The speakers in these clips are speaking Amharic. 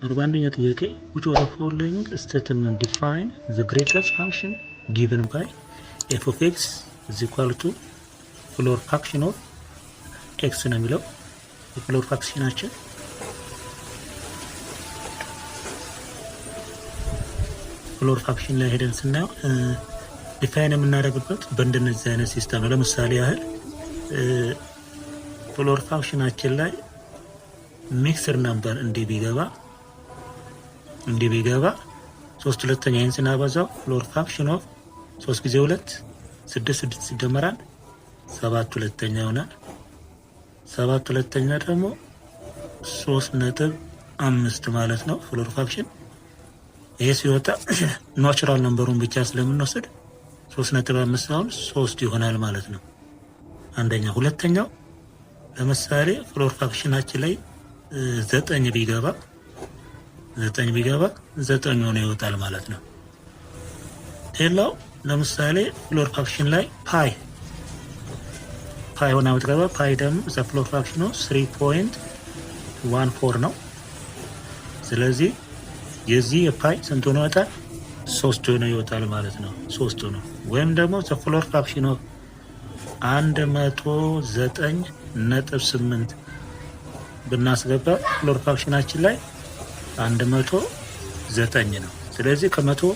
41ኛ ጥያቄ which of the following statement define the greatest function given by f of x is equal to floor fraction of x ነው የሚለው የፍሎር ፍራክሽናችን ፍሎር ፍራክሽን ላይ ሄደን ስናየው ዲፋይን የምናደርግበት በእንደነዚህ አይነት ሲስተም ነው። ለምሳሌ ያህል ፍሎር ፍራክሽናችን ላይ ሚክስድ ነምበር እንዲህ ቢገባ 3/2 ይህን ስናበዛው ፍሎር ፍራክሽን ኦፍ 3 ጊዜ 2 6 ሲደመራል 7/2 ይሆናል። 7/2 ደግሞ 3.5 ማለት ነው ፍሎር ፍራክሽን። ይሄ ሲወጣ ናቹራል ነምበሩን ብቻ ስለምንወስድ 3.5 አሁን 3 ይሆናል ማለት ነው። አንደኛ። ሁለተኛው ለምሳሌ ፍሎር ፍራክሽናችን ላይ 9 ቢገባ 9 ሆኖ ይወጣል ማለት ነው። ሌላው ለምሳሌ ፍሎር ፍራክሽን ላይ ፓይ ሆና ብትገባ ፓይ ደግሞ ፍሎር ፍራክሽኑ 3.14 ነው። ስለዚህ የዚህ የፓይ ስንት ሆኖ ይወጣል? 3 ሆኖ ይወጣል ማለት ነው። 3 ሆኖ ወይም ደግሞ ፍሎር ፍራክሽኑ 109.8 ብናስገባ ፍሎር ፍራክሽናችን ላይ 109 ነው። ስለዚህ ከ100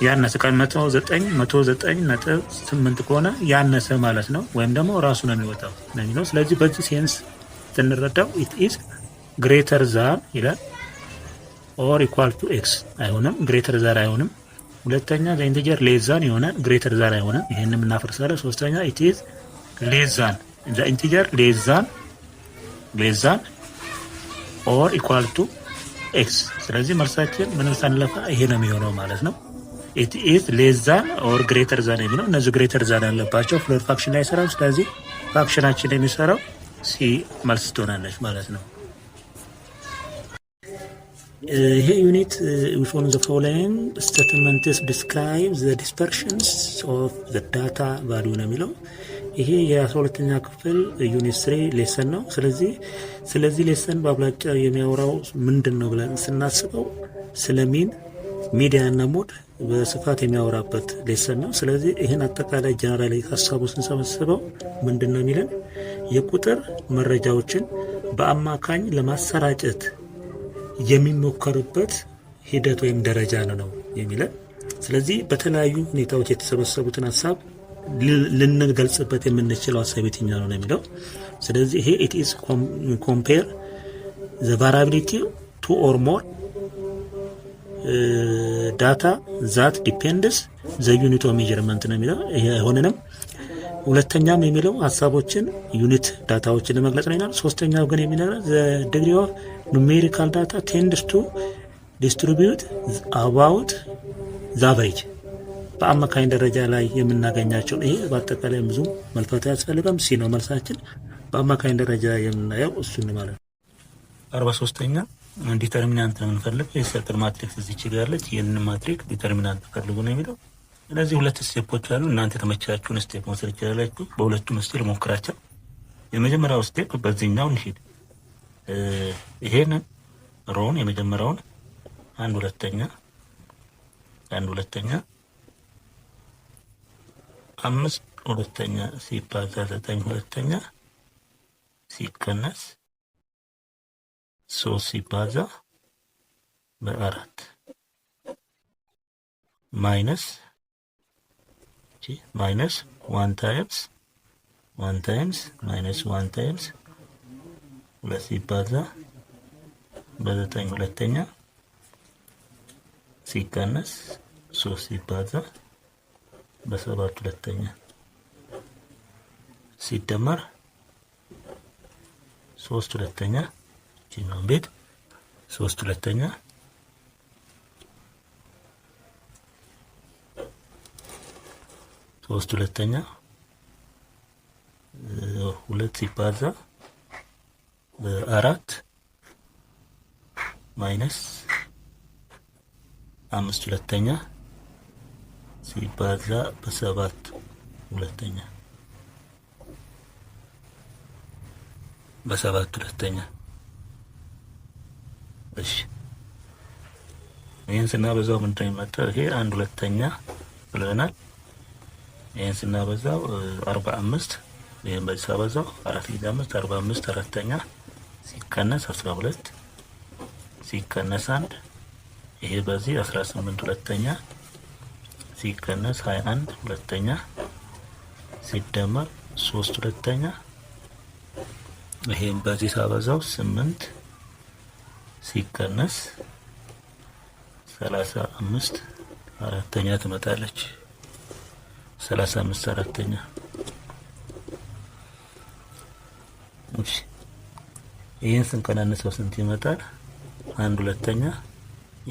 ያነሰ ከ109.8 ከሆነ ያነሰ ማለት ነው። ወይም ደግሞ ራሱ ነው የሚወጣው ነው። ስለዚህ በዚህ ሴንስ እንረዳው it is greater than ይላል or equal to x አይሆንም፣ greater than አይሆንም። ሁለተኛ the integer less than ይሆናል፣ greater than አይሆንም። ይሄንን እናፈርሳለን። ሶስተኛ it is less than the integer less than or equal to x። ስለዚህ መልሳችን ምንም ሳንለፋ ይሄ ነው የሚሆነው ማለት ነው። it is less than or greater than የሚለው እነዚህ greater than ያለባቸው ፍሎር ፍራክሽን ላይ ይሰራል። ስለዚህ ፍራክሽናችን የሚሰራው ሲ መልስ ትሆናለች ማለት ነው። ይሄ ዩኒት which one of the following statements describe the dispersions of the data value ነው የሚለው ይሄ የ12ኛ ክፍል ዩኒት 3 ሌሰን ነው። ስለዚህ ሌሰን በአብላጫ የሚያወራው ምንድን ነው ብለን ስናስበው ስለ ሚዲያ እና ሞድ በስፋት የሚያወራበት ሌሰን ነው። ስለዚህ ይህን አጠቃላይ ጀነራል ሀሳቡ ስንሰበስበው ምንድን ነው የሚለን የቁጥር መረጃዎችን በአማካኝ ለማሰራጨት የሚሞከርበት ሂደት ወይም ደረጃ ነው የሚለን። ስለዚህ በተለያዩ ሁኔታዎች የተሰበሰቡትን ሀሳብ ልንገልጽበት የምንችለው ሀሳብ የትኛው ነው የሚለው። ስለዚህ ይሄ it is compare the variability to or more data that depends the unit of measurement ነው የሚለው። ይሄ አይሆንንም። ሁለተኛም የሚለው ሀሳቦችን ዩኒት ዳታዎችን ለመግለጽ ነው ይላል። ሶስተኛው ግን የሚለው the degree of numerical data tends to distribute about the average በአማካኝ ደረጃ ላይ የምናገኛቸው ይሄ በአጠቃላይ ብዙ መልፋት ያስፈልጋም። ሲ ነው መልሳችን። በአማካኝ ደረጃ የምናየው እሱን ማለት ነው። 43ኛ ዲተርሚናንት ነው የምንፈልገው። የሰርክል ማትሪክስ እዚህ ጋር ያለች ይሄንን ማትሪክስ ዲተርሚናንት ፈልጉ ነው የሚለው። ስለዚህ ሁለት ስቴፖች አሉ። እናንተ የተመቻችሁን ስቴፕ መውሰድ ይችላላችሁ። በሁለቱም ስቴፕ ሞክራቸው። የመጀመሪያው ስቴፕ በዚህኛው እንሂድ። ይሄንን ሮን የመጀመሪያውን 1/2 5/2 ሲባዛ 9/2 ሲቀነስ 3 ሲባዛ በ4 ማይነስ 1 ታይምስ ማይነስ 1 ታይምስ 2 ሲባዛ በ9/2 ሲቀነስ 3 ሲባዛ በ7/2 ሲደመር 3/2 ጂኖም ቤት 3/2 2 ሲባዛ በ4 ማይነስ 5/2 ሲባዛ በ7/2 በ7/2 እሺ ይሄን ስናበዛው ምን እንደሚመጣው ይሄ 1/2 ብለናል። ይሄን ስናበዛው 45 ይሄን በዚህ ሳበዛው 4 ጊዜ 5 45 4ኛ ሲቀነስ 12 ሲቀነስ 1 ይሄ በዚህ 18 2ኛ ሲቀነስ 21 2ኛ ሲደመር 3 2ኛ ይሄን በዚህ ሳበዛው 8 ሲቀነስ 35 4ኛ ትመጣለች። 35 4ኛ እሺ ይሄን ስንቀናነሰው ስንት ይመጣል? 1 2ኛ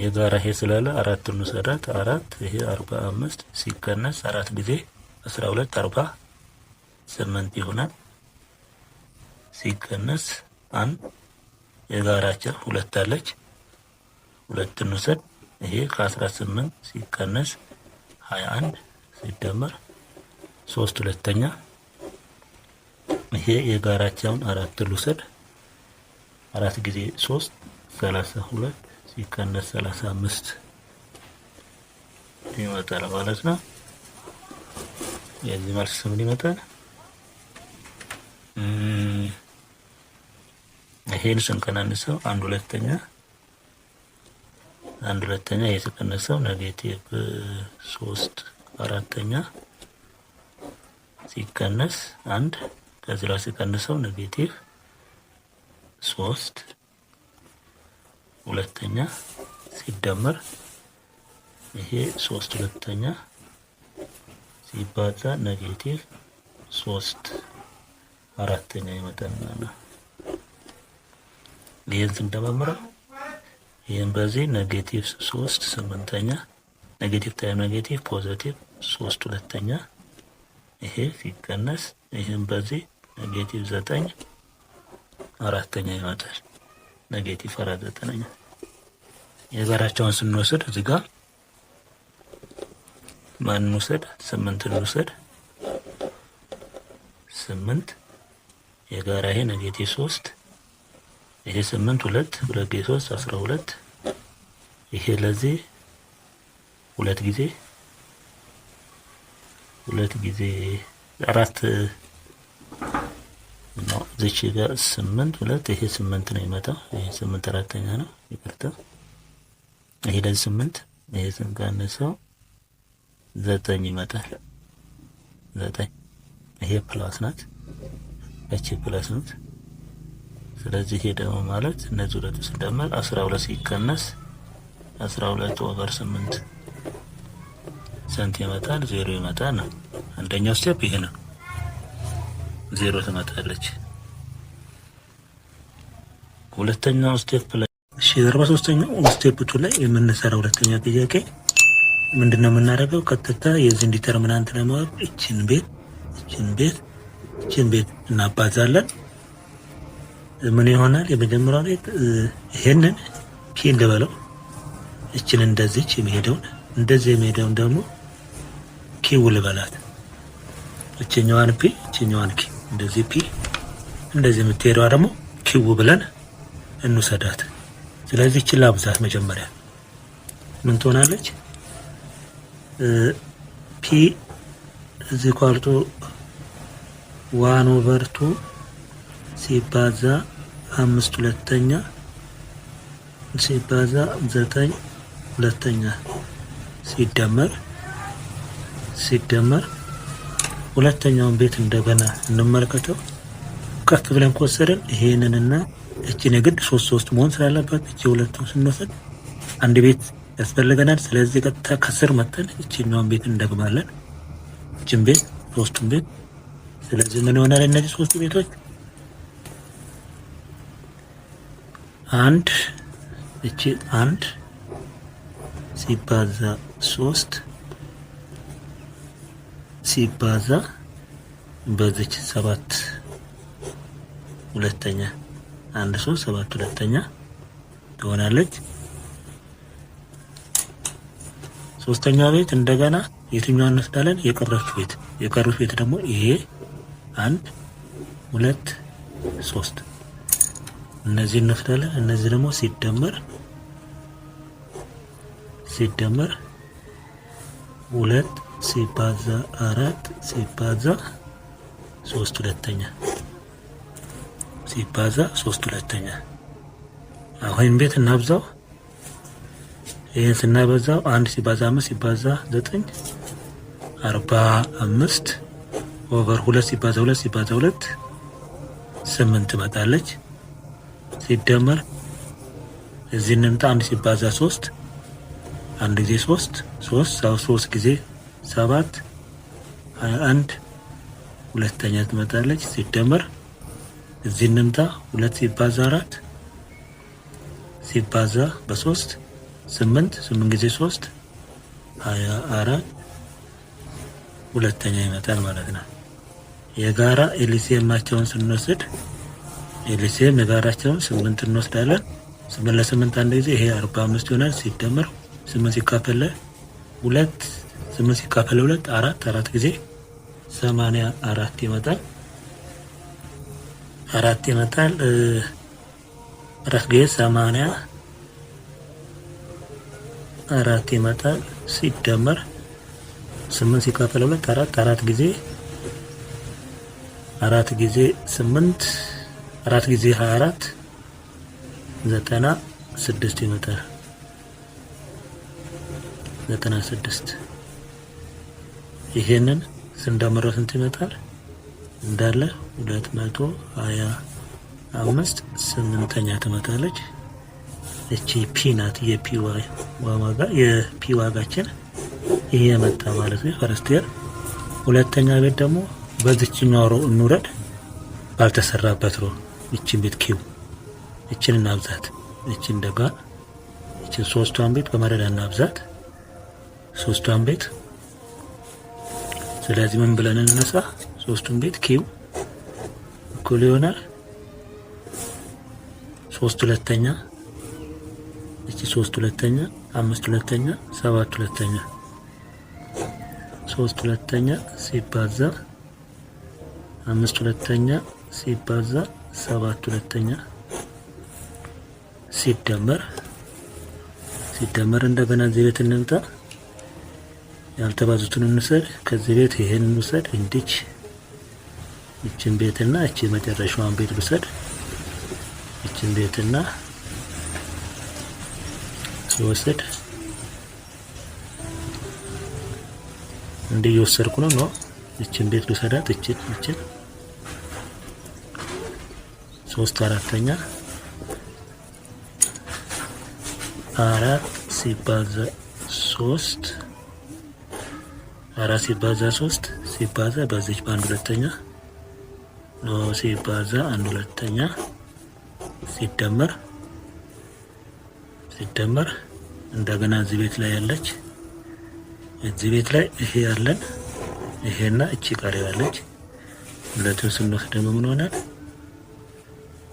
የጋራ ይሄ ስላለ 4 እንውሰዳት 4 ይሄ 45 ሲቀነስ 4 ጊዜ 12 48 ይሆናል። ሲቀነስ 1 የጋራቸው 2 አለች 2 እንውሰድ ይሄ ከ18 ሲቀነስ 21 ሲደመር 3 2ኛ ይሄ የጋራቸውን 4 ልውሰድ 4 ጊዜ 3 32 ሲቀነስ 35 ይመጣል ማለት ነው። የዚህ መልስ ምን ይመጣል? ይሄን ስንቀናንሰው 1 2ኛ የተቀነሰው ኔጌቲቭ 3 4ኛ ሲቀነስ 1 ከዚህ ላይ ሲቀነሰው ኔጌቲቭ 3 2ኛ ሲደመር ይሄ 3 2ኛ ሲባዛ ኔጌቲቭ 3 4ኛ ይመጣል ማለት ነው። ይሄን ስንደማምረው ይሄን በዚህ ኔጌቲቭ 3 8ኛ ኔጌቲቭ ታይም ኔጌቲቭ ፖዚቲቭ 3 2ኛ ይሄ ሲቀነስ ይሄን በዚህ ኔጌቲቭ 9 4ኛ ይመጣል። ኔጌቲቭ 4 9ኛ የጋራቸውን ስንወስድ እዚህ ጋር ማን እንውሰድ? 8 እንውሰድ 8 የጋራ ይሄ ኔጌቲቭ 3 ይሄ 8 2 ጊዜ 3 12 ይሄ ለዚህ 2 ጊዜ 4 ነው። እዚህ ጋር 8 2 ይሄ 8 ነው የሚመጣው። ይሄ 8 4ኛ ነው ይቅርታ። ይሄ ለዚህ 8 ይሄ ስንቀንሰው 9 ይመጣል። 9 ይሄ ፕላስ ናት እቺ ፕላስ ናት። ስለዚህ ይሄ ደግሞ ማለት እነዚህ ሁለቱ ሲደመር 12 ሲቀነስ 12 ኦቨር 8 ስንት ይመጣል? 0 ይመጣል ነው። አንደኛው ስቴፕ ይሄ ነው፣ 0 ትመጣለች። ሁለተኛው ስቴፕ ላይ 43ኛው ስቴፕ 2 ላይ የምንሰራው ሁለተኛ ጥያቄ ምንድነው የምናደርገው? ቀጥታ የዚህ ዲተርሚናንት ለማወቅ እቺን ቤት እናባዛለን። ምን ይሆናል? የመጀመሪያው ቤት ይሄንን ፒ ልበለው፣ እቺን እንደዚህ የሚሄደውን ደግሞ ኪው ልበላት። እቺኛዋን ፒ እቺኛዋን ኪ እንደዚህ ፒ እንደዚህ የምትሄደዋ ደግሞ ኪው ብለን እንውሰዳት። ስለዚህ እቺ ላብዛት። መጀመሪያ ምን ትሆናለች? ፒ እዚህ ኳልቶ 1/2 ሲባዛ 5 2ኛ ሲባዛ 9 2ኛ ሲደመር ሁለተኛውን ቤት እንደገና እንመልከተው። ከፍ ብለን ከወሰደን ይሄንንና እቺን የግድ 3 መሆን ስላለበት እቺ ሁለቱን ስንወስድ አንድ ቤት ያስፈልገናል። ስለዚህ ቀጥታ ከስር መተን እቺኛውን ቤት እንደግማለን። እቺን ቤት 3ቱን ቤት። ስለዚህ ምን ይሆናል? እነዚህ 3 ቤቶች 1 እቺ 1 ሲባዛ 3 ሲባዛ በዚች 7 ሁለተኛ 1 3 7 ሁለተኛ ትሆናለች። ሶስተኛ ቤት እንደገና የትኛውን እንወስዳለን? የቀሩት ቤት ደግሞ ይሄ 1 2 3 እነዚህ እንወስዳለን። እነዚህ ደግሞ ሲደመር ሲደመር 2 ሲባዛ 4 ሲባዛ 3/2 ሲባዛ 3/2። አሁን ቤት እናብዛው። ይሄን ስናበዛው 1 ሲባዛ 5 ሲባዛ 9 45 ኦቨር 2 ሲባዛ 2 ሲባዛ 2 8 ትመጣለች። ሲደመር እዚህ እንምጣ 1 ሲባዛ 3 1 ጊዜ 3 3 ጊዜ 7 21 ሁለተኛ ትመጣለች። ሲደመር እዚህ እንምጣ 2 ሲባዛ 4 ሲባዛ በ3 8 ጊዜ 3 24 ሁለተኛ ይመጣል ማለት ነው። የጋራ ኤልሲኤማቸውን ስንወስድ ኤልሲኤም የጋራቸውን 8 እንወስዳለን። 8 ለ8 አንድ ጊዜ ይሄ 45 ይሆናል። ሲደመር 8 ሲካፈል 2 8 ሲካፈል 2 4 ጊዜ 84 ይመጣል። 4 ይመጣል። 4 ጊዜ 84 ይመጣል። ሲደመር 8 ሲካፈል 2 4 ጊዜ 8 4 ጊዜ 24 96 ይመጣል። 96 ይሄንን ስንደምረው ስንት ይመጣል? እንዳለ 225 8ኛ ትመጣለች። እቺ ፒ ናት። የፒ ዋጋችን ይሄ መጣ ማለት ነው። ፈርስት ይር። ሁለተኛ ቤት ደግሞ በዚህኛው ሮ እንውረድ። ባልተሰራበት ሮ እቺን ቤት ኪው እቺን እናብዛት። እቺን ደጋ እቺን ሶስቷን ቤት በመረዳ እናብዛት። ሶስቷን ቤት ስለዚህ ምን ብለን እንነሳ? ሶስቱን ቤት ኪው እኩል ይሆናል 3/2 እቺ 3/2 5/2 7/2 3/2 ሲባዛ 5/2 ሲባዛ 7/2 ሲደመር እንደገና እዚህ ቤት እንምጣ። ያልተባዙትን እንውሰድ። ከዚህ ቤት ይሄን እንውሰድ። እንዲች እቺን ቤትና እቺ መጨረሻዋን ቤት ልውሰድ። እቺን ቤትና ወሰድ እንደ እየወሰድኩ ነው። እቺን ቤት ልውሰዳት። እቺን 3/4 4 ሲባዛ 3 4 ሲባዛ 3 ሲባዛ በዚች በ1/2 ነው ሲባዛ 1/2 ሲደመር እንደገና እዚህ ቤት ላይ ያለች እዚህ ቤት ላይ ይሄ ያለን ይሄና እቺ ጋር ያለች ሁለቱን ስንወስድ ደግሞ ምን ሆነ?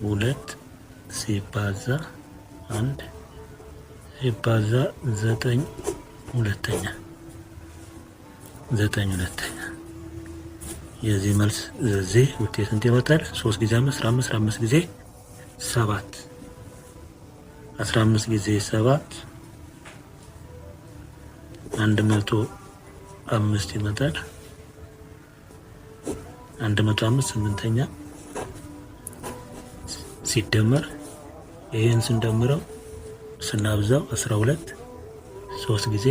2 ሲባዛ 1 ሲባዛ 9/2 የዚህ መልስ እዚህ ውጤት ስንት ይመጣል? 3 ጊዜ 5 15 ጊዜ 7 15 ጊዜ 7 105 ይመጣል። 105 8ኛ ሲደመር ይሄን ስንደምረው ስናብዛው 12 3 ጊዜ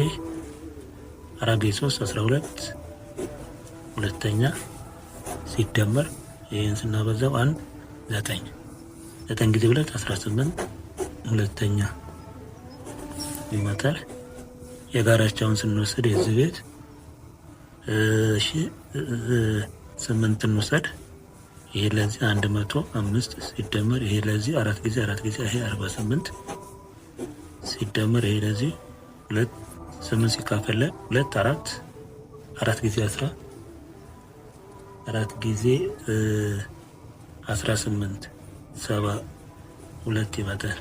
4 ጊዜ 3 12 ሁለተኛ ሲደመር ይሄን ስናበዛው 9 ጊዜ 2 18 ሁለተኛ ይመጣል። የጋራቸውን ስንወስድ የዚህ ቤት 8 እንውሰድ። ይሄ ለዚህ 105 ሲደመር ይሄ ለዚህ 4 ጊዜ ይሄ 48 ሲደመር ይሄ ለዚህ 2 8 ሲካፈል 2 4 ጊዜ 4 ጊዜ 18 72 ይመጣል።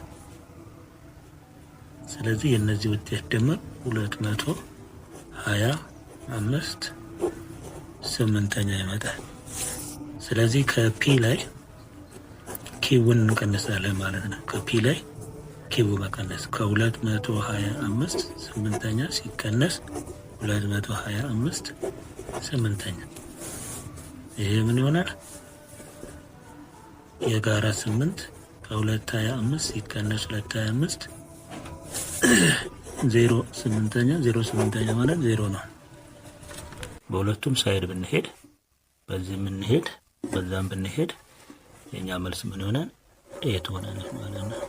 ስለዚህ የነዚህ ውጤት ድምር 225 8ኛ ይመጣል። ስለዚህ ከፒ ላይ ኪውን እንቀንሳለን ማለት ነው። ከፒ ላይ ኪቡ መቀነስ ከ225 8ኛ ሲቀነስ 225 8ኛ ይሄ ምን ይሆናል? የጋራ 8 ከ225 ሲቀነስ 225 0 8ኛ ማለት 0 ነው። በሁለቱም ሳይድ ብንሄድ በዚህ ብንሄድ በዛም ብንሄድ የኛ መልስ ምን ይሆናል? 8 ሆናል ማለት ነው።